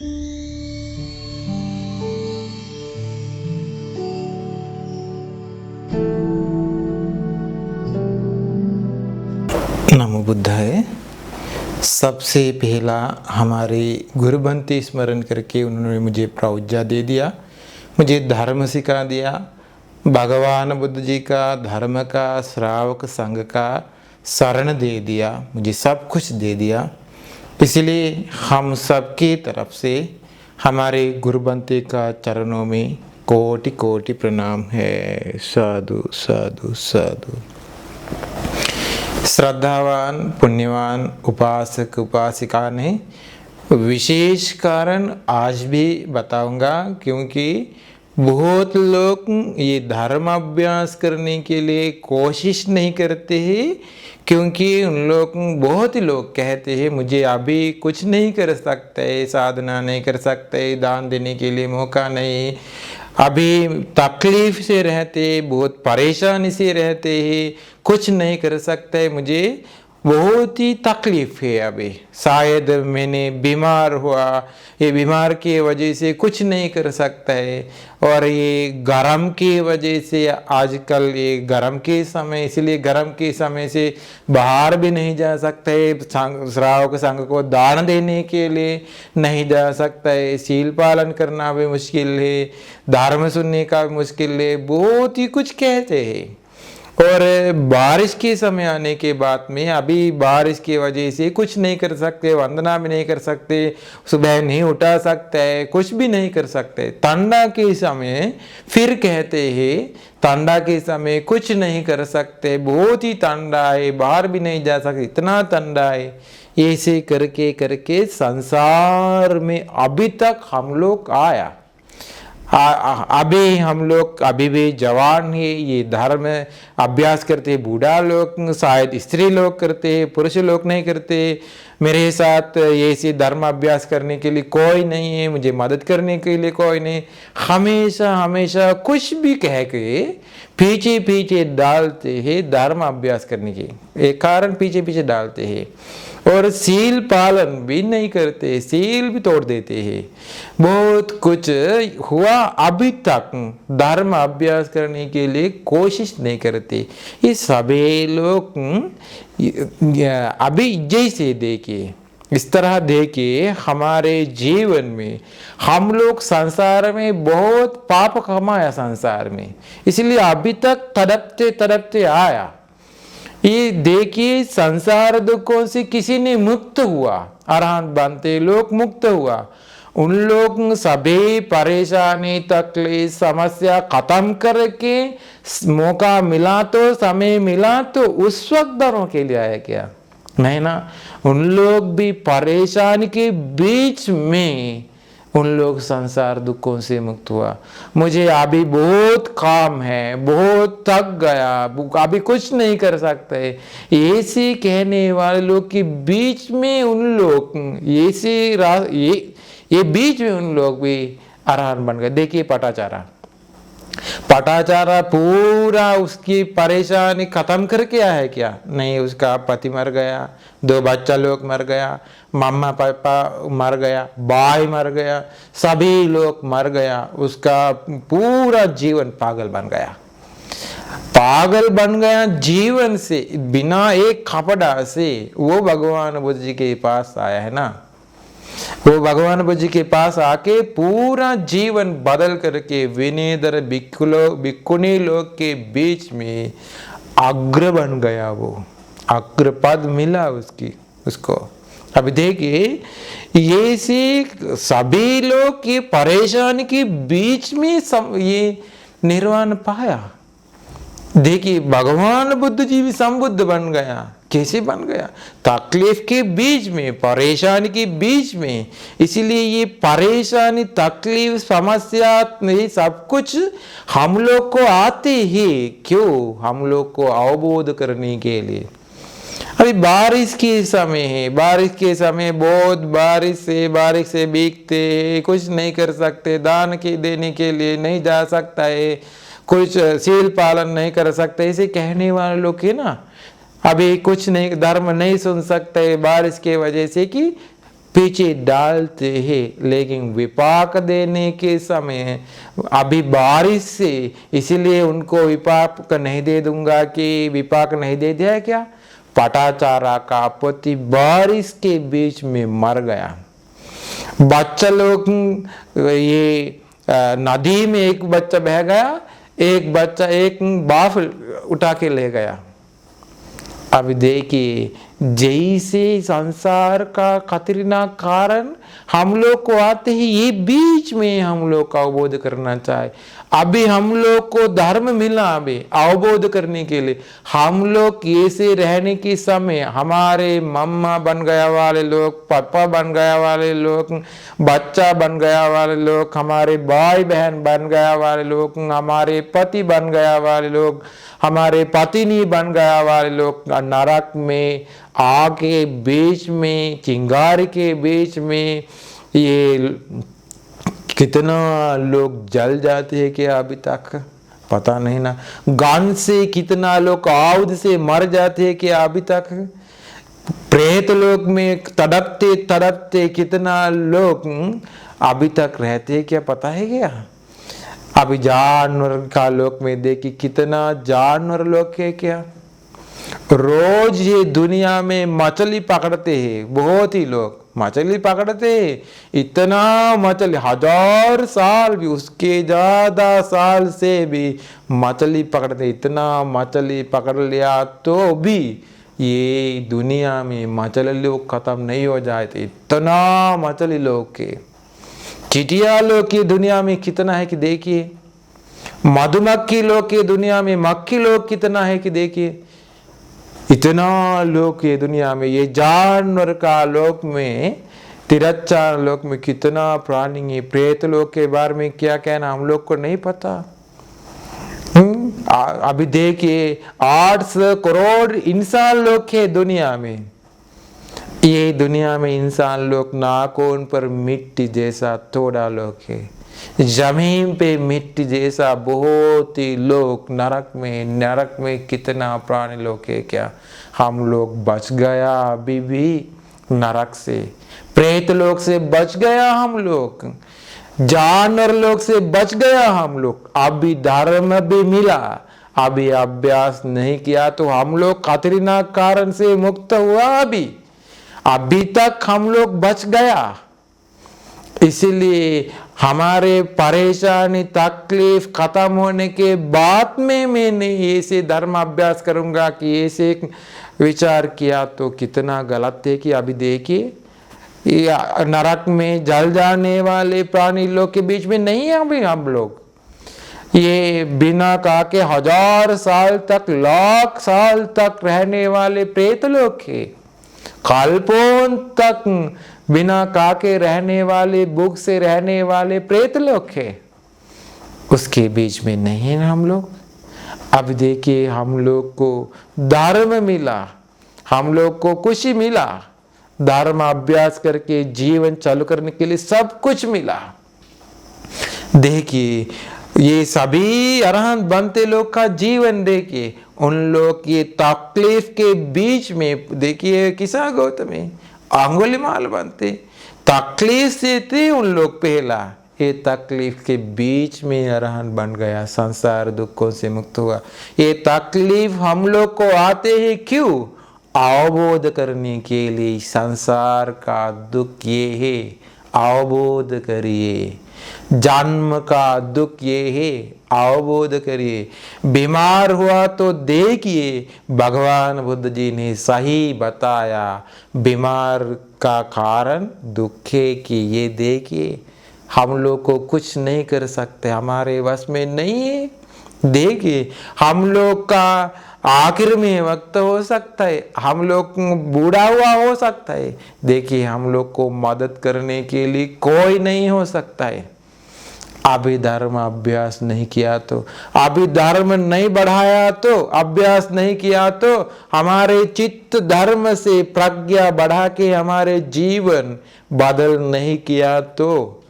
नमो बुद्धाय। सबसे पहला हमारे गुरुबंती स्मरण करके उन्होंने मुझे प्रौज्ञा दे दिया, मुझे धर्म सिखा दिया। भगवान बुद्ध जी का, धर्म का, श्रावक संघ का शरण दे दिया, मुझे सब कुछ दे दिया। इसलिए हम सबकी तरफ से हमारे गुरुबंती का चरणों में कोटि कोटि प्रणाम है। साधु साधु साधु। श्रद्धावान पुण्यवान उपासक उपासिका ने विशेष कारण आज भी बताऊंगा, क्योंकि बहुत लोग ये धर्म अभ्यास करने के लिए कोशिश नहीं करते हैं, क्योंकि उन लोग बहुत ही लोग कहते हैं मुझे अभी कुछ नहीं कर सकते, साधना नहीं कर सकते, दान देने के लिए मौका नहीं, अभी तकलीफ से रहते, बहुत परेशानी से रहते हैं, कुछ नहीं कर सकते, मुझे बहुत ही तकलीफ है, अभी शायद मैंने बीमार हुआ, ये बीमार की वजह से कुछ नहीं कर सकता है, और ये गरम की वजह से आजकल ये गरम के समय, इसलिए गरम के समय से बाहर भी नहीं जा सकता है, श्रावक संघ को दान देने के लिए नहीं जा सकता है, शील पालन करना भी मुश्किल है, धर्म सुनने का भी मुश्किल है, बहुत ही कुछ कहते हैं। और बारिश के समय आने के बाद में अभी बारिश की वजह से कुछ नहीं कर सकते, वंदना भी नहीं कर सकते, सुबह नहीं उठा सकते, कुछ भी नहीं कर सकते। ठंडा के समय फिर कहते हैं ठंडा के समय कुछ नहीं कर सकते, बहुत ही ठंडा है, बाहर भी नहीं जा सकते, इतना ठंडा है। ऐसे करके करके संसार में अभी तक हम लोग आया। अभी हम लोग अभी भी जवान है, ये धर्म अभ्यास करते, बूढ़ा लोग, शायद स्त्री लोग करते, पुरुष लोग नहीं करते। मेरे साथ ऐसे धर्म अभ्यास करने के लिए कोई नहीं है, मुझे मदद करने के लिए कोई नहीं, हमेशा हमेशा कुछ भी कह के पीछे पीछे डालते हैं, धर्म अभ्यास करने के एक कारण पीछे पीछे डालते हैं, और शील पालन भी नहीं करते, शील भी तोड़ देते हैं। बहुत कुछ हुआ, अभी तक धर्म अभ्यास करने के लिए कोशिश नहीं करते। ये सभी लोग अभी जैसे देखिए, इस तरह देखिए, हमारे जीवन में हम लोग संसार में बहुत पाप कमाया संसार में, इसलिए अभी तक तड़पते तड़पते आया। ये देखिए, संसार दुखों से किसी ने मुक्त हुआ, अरहंत बनते लोग मुक्त हुआ, उन लोग सभी परेशानी तकलीफ समस्या खत्म करके मौका मिला तो, समय मिला तो उस वक्त धर्म के लिए आया क्या? नहीं ना, उन लोग भी परेशानी के बीच में उन लोग संसार दुखों से मुक्त हुआ। मुझे अभी बहुत काम है, बहुत थक गया, अभी कुछ नहीं कर सकते, ऐसे कहने वाले लोग के बीच में उन लोग ये बीच में उन लोग भी अरहंत बन गए। देखिए पटाचारा पूरा उसकी परेशानी खत्म करके आया है क्या? नहीं, उसका पति मर गया, 2 बच्चा लोग मर गया, मम्मा पापा मर गया, भाई मर गया, सभी लोग मर गया, उसका पूरा जीवन पागल बन गया जीवन से, बिना एक खपड़ा से। वो भगवान बुद्ध जी के पास आया है ना, वो भगवान बुद्ध जी के पास आके पूरा जीवन बदल करके विनयधर भिक्खुनी लोग के बीच में अग्र बन गया, वो अग्र पद मिला उसको। अब देखिए, ये सभी लोग की परेशानी के बीच में ये निर्वाण पाया। देखिए, भगवान बुद्ध जी भी संबुद्ध बन गया। कैसे बन गया? तकलीफ के बीच में, परेशानी के बीच में। इसीलिए ये परेशानी तकलीफ समस्या ये सब कुछ हम लोग को आते ही क्यों? हम लोग को अवबोध करने के लिए। अभी बारिश के समय है, बारिश के समय बहुत बारिश से भीगते, कुछ नहीं कर सकते, दान के देने के लिए नहीं जा सकता है, कुछ शील पालन नहीं कर सकते, ऐसे कहने वाले लोग है ना, अभी कुछ नहीं, धर्म नहीं सुन सकते बारिश के वजह से कि पीछे डालते हैं, लेकिन विपाक देने के समय अभी बारिश से, इसीलिए उनको विपाक नहीं दे दूंगा कि विपाक नहीं दे दिया है क्या। पटाचारा का पति बारिश के बीच में मर गया। बच्चा लोग ये नदी में एक बच्चा बह गया, एक बच्चा एक बाफ उठा के ले गया। अब देखिए जैसे संसार का खतरनाक कारण हम लोग को आते ही ये बीच में हम लोग का अवबोध करना चाहे। अभी हम लोग को धर्म मिला, अभी अवबोध करने के लिए हम लोग ऐसे रहने के समय हमारे मम्मा बन गया वाले लोग, पापा बन गया वाले लोग, बच्चा बन गया वाले लोग, हमारे भाई बहन बन गया वाले लोग, हमारे पति बन गया वाले लोग, हमारे पत्नी बन गया वाले लोग नरक में आग के बीच में, चिंगारी के बीच में ये कितना लोग जल जाते हैं कि अभी तक पता नहीं ना। गन से कितना लोग आउद से मर जाते हैं कि अभी तक। प्रेत लोक में तड़पते तड़पते कितना लोग अभी तक रहते हैं क्या पता है क्या। अभी जानवर का लोक में देखिए कितना जानवर लोग है क्या। रोज ये दुनिया में मछली पकड़ते हैं, बहुत ही लोग मछली पकड़ते हैं। इतना मछली 1000 साल भी, उसके ज्यादा साल से भी मछली पकड़ते। इतना मछली पकड़ लिया तो भी ये दुनिया में मछली लोग खत्म नहीं हो जाते। इतना मछली लोग के, चिटिया लोग की दुनिया में कितना है कि देखिए। मधुमक्खी लोग की दुनिया में मक्खी लोग कितना है कि देखिए। इतना लोग की दुनिया में, ये जानवर का लोक में, तिरच्छा लोक में कितना प्राणी है। प्रेत लोक के बारे में क्या कहना हम लोग को नहीं पता। अभी देखिए 800 करोड़ इंसान लोग है दुनिया में। ये दुनिया में इंसान लोग नाखून पर मिट्टी जैसा थोड़ा लोग है। जमीन पे मिट्टी जैसा बहुत ही लोग नरक में कितना प्राणी लोग है क्या। हम लोग बच गया अभी भी नरक से, प्रेत लोग से बच गया हम लोग, जानवर लोग से बच गया हम लोग। अभी धर्म भी मिला, अभी अभ्यास नहीं किया तो हम लोग खतरनाक कारण से मुक्त हुआ। अभी तक हम लोग बच गया। इसीलिए हमारे परेशानी तकलीफ खत्म होने के बाद में मैंने ऐसे धर्म अभ्यास करूंगा कि ऐसे विचार किया तो कितना गलत है कि अभी देखिए नरक में जल जाने वाले प्राणी लोग के बीच में नहीं है अभी हम लोग। ये बिना कहा के 1000 साल तक, लाख साल तक रहने वाले प्रेत लोग है। कल्पों तक बिना काके रहने वाले, भूख से रहने वाले प्रेत लोग है। उसके बीच में नहीं है हम लोग। अब देखिए हम लोग को धर्म मिला, हम लोग को खुशी मिला, धर्म अभ्यास करके जीवन चालू करने के लिए सब कुछ मिला। देखिए ये सभी अरहंत बनते लोग का जीवन देखिए, उन लोग की तकलीफ के बीच में देखिए किसा गौतम अंगुलीमाल बनते, तकलीफ से थे उन लोग पहला, ये तकलीफ के बीच में अरहंत बन गया, संसार दुखों से मुक्त हुआ। ये तकलीफ हम लोग को आते हैं क्यों? अवबोध करने के लिए। संसार का दुख ये है, अवबोध करिए। जन्म का दुख ये है, अवबोध करिए। बीमार हुआ तो देखिए भगवान बुद्ध जी ने सही बताया, बीमार का कारण दुख है कि ये देखिए हम लोग को कुछ नहीं कर सकते, हमारे वश में नहीं है। देखिए हम लोग का आखिर में वक्त हो सकता है, हम लोग बूढ़ा हुआ हो सकता है। देखिए हम लोग को मदद करने के लिए कोई नहीं हो सकता है। अभी धर्म अभ्यास नहीं किया तो, अभी धर्म नहीं बढ़ाया तो, अभ्यास नहीं किया तो, हमारे चित्त धर्म से प्रज्ञा बढ़ा के हमारे जीवन बदल नहीं किया तो,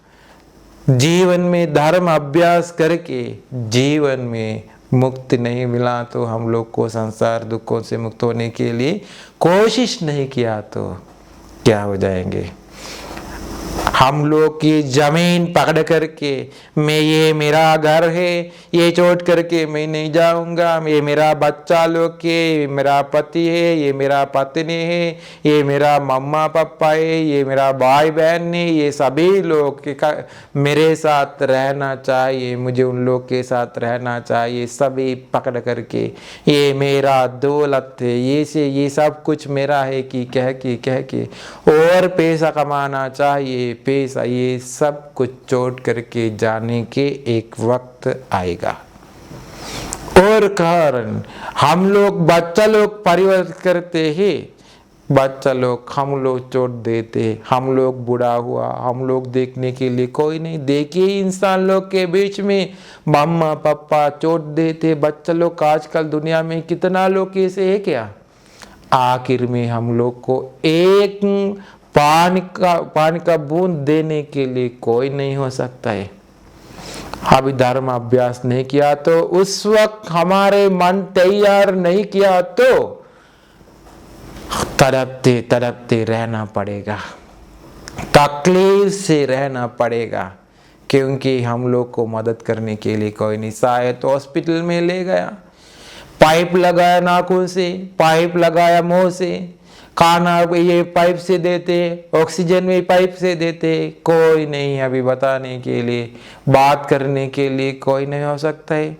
जीवन में धर्म अभ्यास करके जीवन में मुक्ति नहीं मिला तो, हम लोग को संसार दुखों से मुक्त होने के लिए कोशिश नहीं किया तो क्या हो जाएंगे। हम लोग की जमीन पकड़ करके मैं ये मेरा घर है ये छोड़ करके मैं नहीं जाऊंगा, ये मेरा बच्चा लोग के, ये मेरा पति है, ये मेरा पत्नी है, ये मेरा मम्मा पापा है, ये मेरा भाई बहन है, ये सभी लोग मेरे साथ रहना चाहिए, मुझे उन लोग के साथ रहना चाहिए, सभी पकड़ करके ये मेरा दौलत है, ये सब कुछ मेरा है कि कह के और पैसा कमाना चाहिए, पैसा, ये सब कुछ छोड़ करके जाने के एक वक्त आएगा। और कारण हम लोग बच्चा लोग परिवर्तन करते हैं, बच्चा लोग हम लोग छोड़ देते, हम लोग बूढ़ा हुआ, हम लोग देखने के लिए कोई नहीं, देखिए इंसान लोग के बीच में मम्मा पापा छोड़ देते बच्चा लोग। आजकल दुनिया में कितना लोग ऐसे है क्या, आखिर में हम लोग को एक पानी का बूंद देने के लिए कोई नहीं हो सकता है। अभी धर्म अभ्यास नहीं किया तो, उस वक्त हमारे मन तैयार नहीं किया तो तड़पते तड़पते रहना पड़ेगा, तकलीफ से रहना पड़ेगा, क्योंकि हम लोग को मदद करने के लिए कोई नहीं। शायद तो हॉस्पिटल में ले गया, पाइप लगाया नाखून से, पाइप लगाया मुंह से, खाना ये पाइप से देते, ऑक्सीजन भी पाइप से देते, कोई नहीं अभी बताने के लिए, बात करने के लिए कोई नहीं हो सकता है।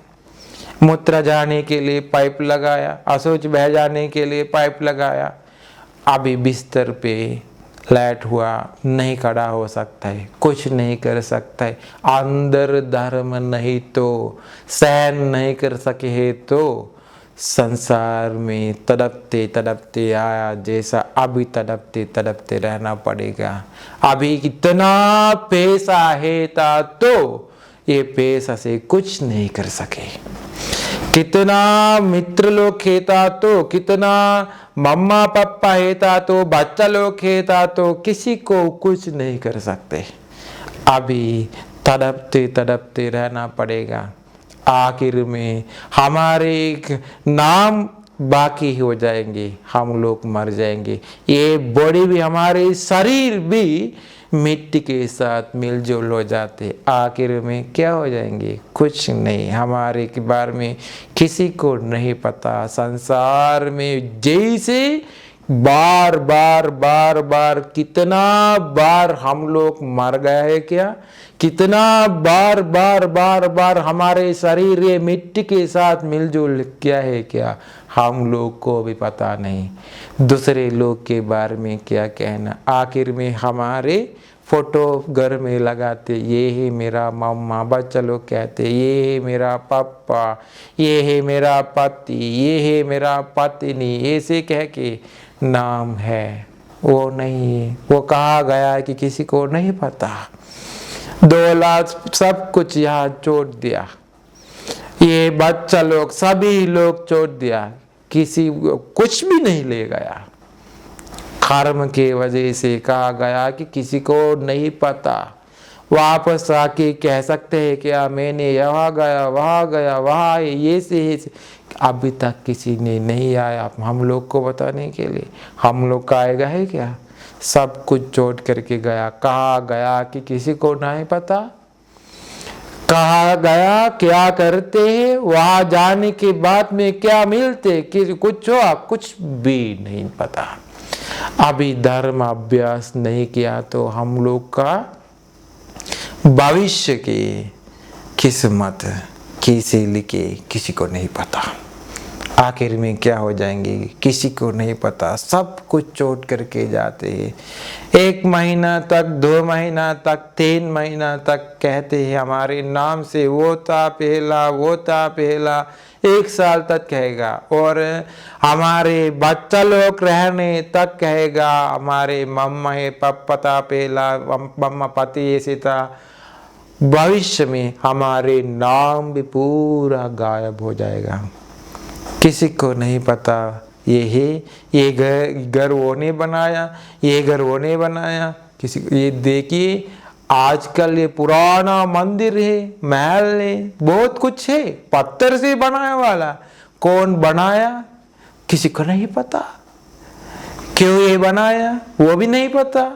मूत्र जाने के लिए पाइप लगाया, अशौच बह जाने के लिए पाइप लगाया, अभी बिस्तर पे लेट हुआ, नहीं खड़ा हो सकता है, कुछ नहीं कर सकता है। अंदर धर्म नहीं तो सहन नहीं कर सके है तो संसार में तड़पते तड़पते आया जैसा अभी तड़पते तड़पते रहना पड़ेगा। अभी कितना पैसा है था तो ये पैसा से कुछ नहीं कर सके, कितना मित्र लोग खेता तो, कितना मम्मा पापा हेता तो, बच्चा लोग खेता तो, किसी को कुछ नहीं कर सकते। अभी तड़पते तड़पते रहना पड़ेगा। आखिर में हमारे नाम बाकी हो जाएंगे, हम लोग मर जाएंगे, ये बॉडी भी, हमारे शरीर भी मिट्टी के साथ मिलजुल हो जाते, आखिर में क्या हो जाएंगे, कुछ नहीं। हमारे के बारे में किसी को नहीं पता। संसार में जैसे बार बार बार बार कितना बार हम लोग मर गए है क्या, कितना बार बार बार बार हमारे शरीर ये मिट्टी के साथ मिलजुल किया है क्या, हम लोग को भी पता नहीं। दूसरे लोग के बारे में क्या कहना। आखिर में हमारे फोटो घर में लगाते, ये है मेरा मम्मा, बच्चा लोग कहते ये है मेरा पापा, ये है मेरा पति, ये है मेरा पत्नी, ऐसे कह के नाम है, वो नहीं है, वो कहा गया है कि किसी को नहीं पता। दौलत सब कुछ यहाँ छोड़ दिया, ये बच्चा लोग सभी लोग छोड़ दिया, किसी कुछ भी नहीं ले गया। कर्म के वजह से कहा गया कि किसी को नहीं पता। वापस आके कह सकते हैं कि मैंने यहाँ गया वहाँ गया वहाँ, ये से अभी तक किसी ने नहीं आया हम लोग को बताने के लिए। हम लोग का आएगा है क्या, सब कुछ छोड़ करके गया। कहा गया कि किसी को नहीं पता, कहा गया क्या करते हैं, वहां जाने के बाद में क्या मिलते, कि कुछ हुआ, कुछ भी नहीं पता। अभी धर्म अभ्यास नहीं किया तो हम लोग का भविष्य की किस्मत कैसे लिखे किसी को नहीं पता। आखिर में क्या हो जाएंगे किसी को नहीं पता। सब कुछ छोड़ करके जाते हैं। 1 महीना तक, 2 महीना तक, 3 महीना तक कहते हैं हमारे नाम से, वो था पहला, वो था पहला, 1 साल तक कहेगा। और हमारे बच्चा लोग रहने तक कहेगा हमारे मम्मा है, पापा था पहला, मम्मा पति ऐसे था। भविष्य में हमारे नाम भी पूरा गायब हो जाएगा, किसी को नहीं पता। ये है, ये घर वो ने बनाया, ये घर वो ने बनाया, किसी को। ये देखिए आजकल ये पुराना मंदिर है, महल है, बहुत कुछ है, पत्थर से बनाया वाला, कौन बनाया किसी को नहीं पता, क्यों ये बनाया वो भी नहीं पता।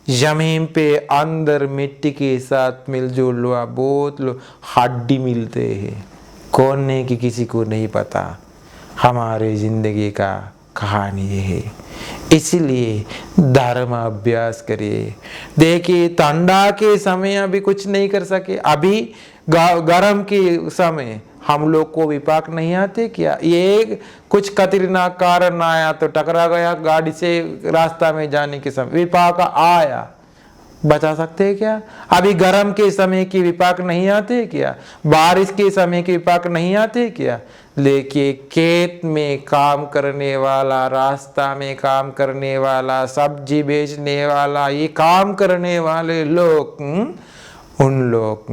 जमीन पे अंदर मिट्टी के साथ मिलजुल हुआ बहुत लोग हड्डी मिलते हैं, कौन ने कि किसी को नहीं पता। हमारे जिंदगी का कहानी ये है। इसलिए धर्म अभ्यास करिए। देखिए ठंडा के समय अभी कुछ नहीं कर सके, अभी गर्म के समय हम लोग को विपाक नहीं आते क्या? ये कुछ खतरनाक कारण आया तो टकरा गया गाड़ी से, रास्ता में जाने के समय विपाक आया, बचा सकते हैं क्या? अभी गर्म के समय की विपाक नहीं आते क्या? बारिश के समय की विपाक नहीं आते क्या? लेकिन खेत में काम करने वाला, रास्ता में काम करने वाला, सब्जी बेचने वाला, ये काम करने वाले लोग, उन लोग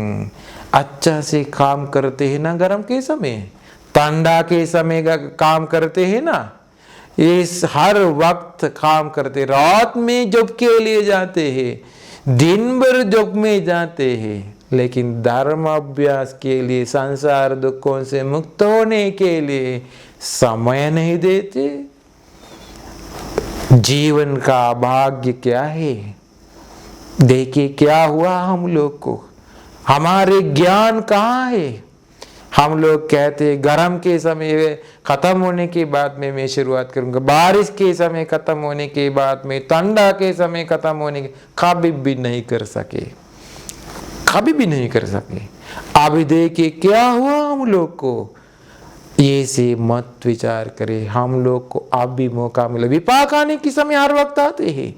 अच्छा से काम करते हैं ना गर्म के समय, ठंडा के समय का काम करते हैं ना, इस हर वक्त काम करते, रात में जॉब के लिए जाते हैं, दिन भर जॉब में जाते हैं, लेकिन धर्म अभ्यास के लिए, संसार दुखों से मुक्त होने के लिए समय नहीं देते। जीवन का भाग्य क्या है? देखिए क्या हुआ हम लोग को, हमारे ज्ञान कहाँ है? हम लोग कहते गर्म के समय खत्म होने के बाद में मैं शुरुआत करूंगा, बारिश के समय खत्म होने के बाद में, ठंडा के समय खत्म होने के, कभी भी नहीं कर सके, कभी भी नहीं कर सके। अभी देखिए क्या हुआ हम लोग को। ये से मत विचार करे, हम लोग को अब भी मौका मिला। विपाक आने के समय हर वक्त आते हैं,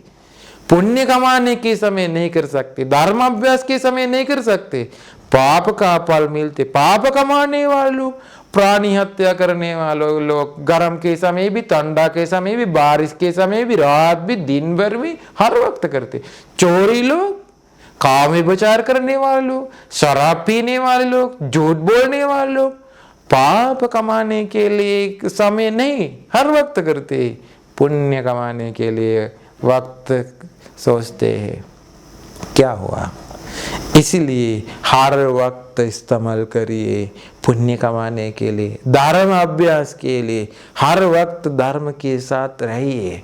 पुण्य कमाने के समय नहीं कर सकते, धर्म अभ्यास के समय नहीं कर सकते, पाप का फल मिलते। पाप कमाने वालों, प्राणी हत्या करने वालों लोग गर्म के समय भी, ठंडा के समय भी, बारिश के समय भी, रात भी, दिन भर भी, हर वक्त करते। चोरी लोग, काम में विचार करने वाले लोग, शराब पीने वाले लोग, झूठ बोलने वाले लोग, पाप कमाने के लिए समय नहीं, हर वक्त करते। पुण्य कमाने के लिए वक्त सोचते हैं। क्या हुआ? इसलिए हर वक्त इस्तेमाल करिए पुण्य कमाने के लिए, धर्म अभ्यास के लिए, हर वक्त धर्म के साथ रहिए।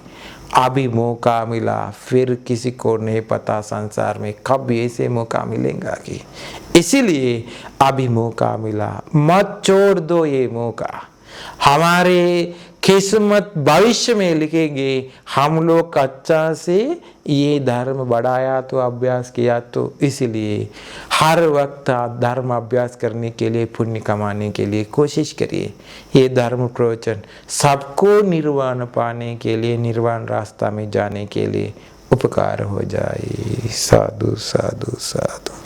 अभी मौका मिला, फिर किसी को नहीं पता संसार में कब ऐसे मौका मिलेगा कि, इसीलिए अभी मौका मिला, मत छोड़ दो ये मौका। हमारे किस्मत भविष्य में लिखेंगे हम लोग अच्छा से ये धर्म बढ़ाया तो, अभ्यास किया तो। इसलिए हर वक्त आप धर्म अभ्यास करने के लिए, पुण्य कमाने के लिए कोशिश करिए। ये धर्म प्रवचन सबको निर्वाण पाने के लिए, निर्वाण रास्ता में जाने के लिए उपकार हो जाए। साधु साधु साधु।